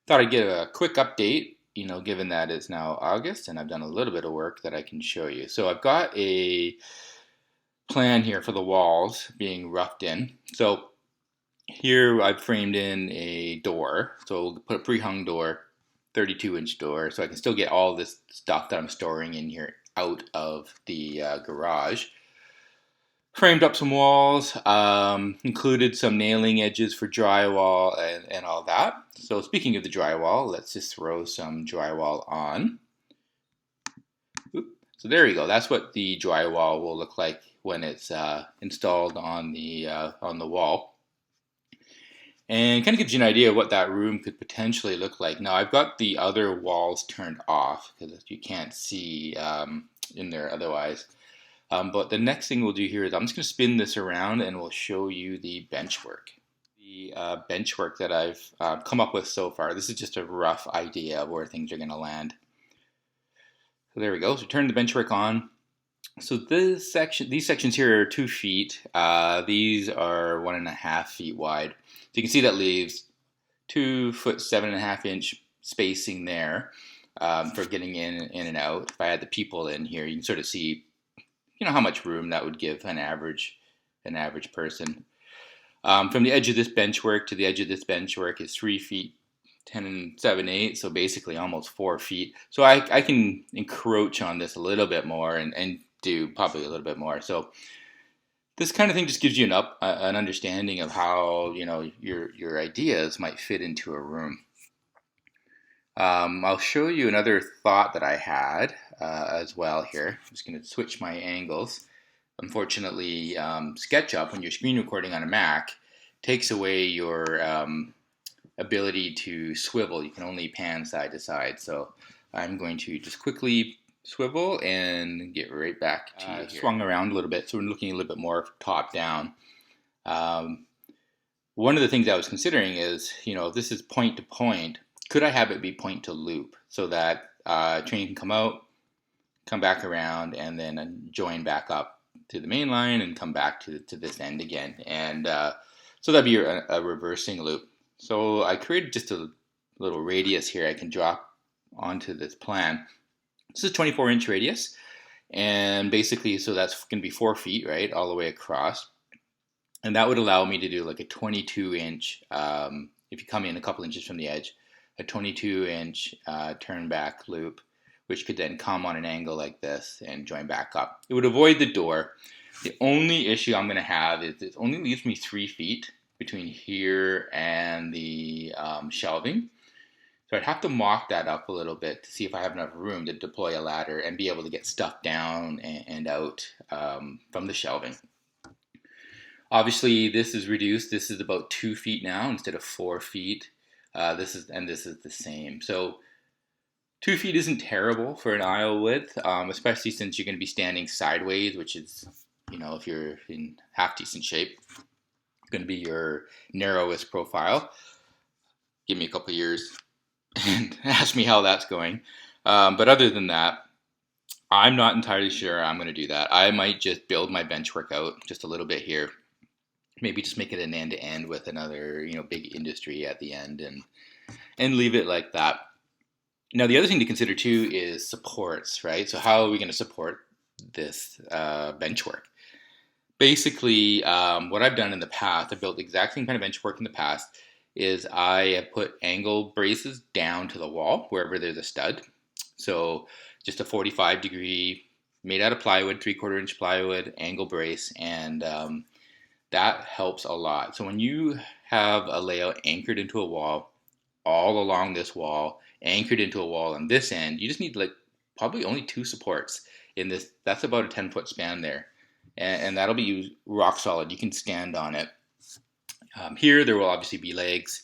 Thought I'd give a quick update, given that it's now August and I've done a little bit of work that I can show you. So I've got a plan here for the walls being roughed in. So here I've framed in a door. So we'll put a pre-hung door, 32-inch door, so I can still get all this stuff that I'm storing in here out of the garage. Framed up some walls, included some nailing edges for drywall and all that. So speaking of the drywall, let's just throw some drywall on. So there you go. That's what the drywall will look like when it's installed on the wall. And kind of gives you an idea of what that room could potentially look like. Now I've got the other walls turned off because you can't see in there otherwise. But the next thing we'll do here is I'm just going to spin this around and we'll show you the bench work. The bench work that I've come up with so far. This is just a rough idea of where things are going to land. So there we go. So turn the bench work on. So these sections here are 2 feet. These are 1.5 feet wide. So you can see that leaves 2 foot 7.5 inch spacing there for getting in and out. If I had the people in here, you can sort of see how much room that would give an average person. From the edge of this bench work to the edge of this bench work is 3 feet 10 7/8, so basically almost 4 feet. So I can encroach on this a little bit more and do probably a little bit more. So this kind of thing just gives you an understanding of how your ideas might fit into a room. I'll show you another thought that I had as well here. I'm just going to switch my angles. Unfortunately, SketchUp, when you're screen recording on a Mac, takes away your ability to swivel. You can only pan side to side. So I'm going to just quickly swivel and get right back to you here. Swung around a little bit, so we're looking a little bit more top down. One of the things I was considering is, if this is point to point, could I have it be point to loop so that train can come out, come back around, and then join back up to the main line and come back to this end again. And so that'd be a reversing loop. So I created just a little radius here I can drop onto this plan. This is a 24-inch radius. And basically, so that's going to be 4 feet, right, all the way across. And that would allow me to do like a 22-inch, if you come in a couple inches from the edge, a 22-inch turn back loop, which could then come on an angle like this and join back up. It would avoid the door. The only issue I'm going to have is it only leaves me 3 feet between here and the shelving. So I'd have to mock that up a little bit to see if I have enough room to deploy a ladder and be able to get stuff down and out from the shelving. Obviously, this is reduced. This is about 2 feet now instead of 4 feet. This is the same. So 2 feet isn't terrible for an aisle width, especially since you're going to be standing sideways, which is, if you're in half decent shape, going to be your narrowest profile. Give me a couple years and ask me how that's going. But other than that, I'm not entirely sure I'm going to do that. I might just build my bench work out just a little bit here. Maybe just make it an end-to-end with another, big industry at the end and leave it like that. Now, the other thing to consider too is supports, right? So how are we going to support this bench work? Basically, what I've done in the past, I've built the exact same kind of bench work in the past, is I have put angle braces down to the wall wherever there's a stud. So just a 45-degree, made out of plywood, 3/4-inch plywood, angle brace, and that helps a lot. So when you have a layout anchored into a wall, all along this wall, anchored into a wall on this end, you just need probably only 2 supports in this. That's about a 10-foot span there. And that'll be rock solid. You can stand on it. Here, there will obviously be legs.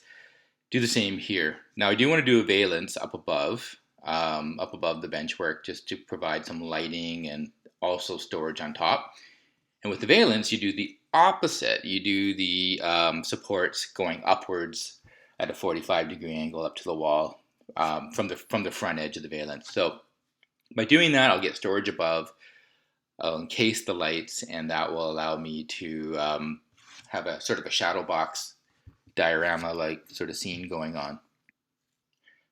Do the same here. Now, I do want to do a valance up above the bench work, just to provide some lighting and also storage on top. And with the valance, you do the opposite. You do the supports going upwards at a 45-degree angle up to the wall from the front edge of the valance. So by doing that, I'll get storage above. I'll encase the lights, and that will allow me to have a sort of a shadow box diorama like sort of scene going on.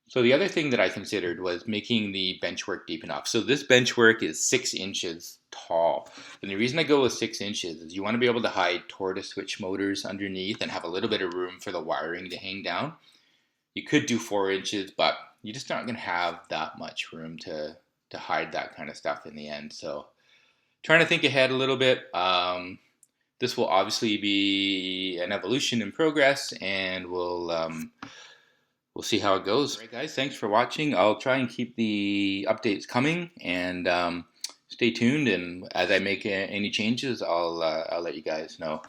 So the other thing that I considered was making the benchwork deep enough. So this benchwork is 6 inches tall. And the reason I go with 6 inches is you want to be able to hide tortoise switch motors underneath and have a little bit of room for the wiring to hang down. You could do 4 inches, but you're just not going to have that much room to hide that kind of stuff in the end. So trying to think ahead a little bit. This will obviously be an evolution in progress, and we'll see how it goes. All right, guys, thanks for watching. I'll try and keep the updates coming, and stay tuned. And as I make any changes, I'll let you guys know.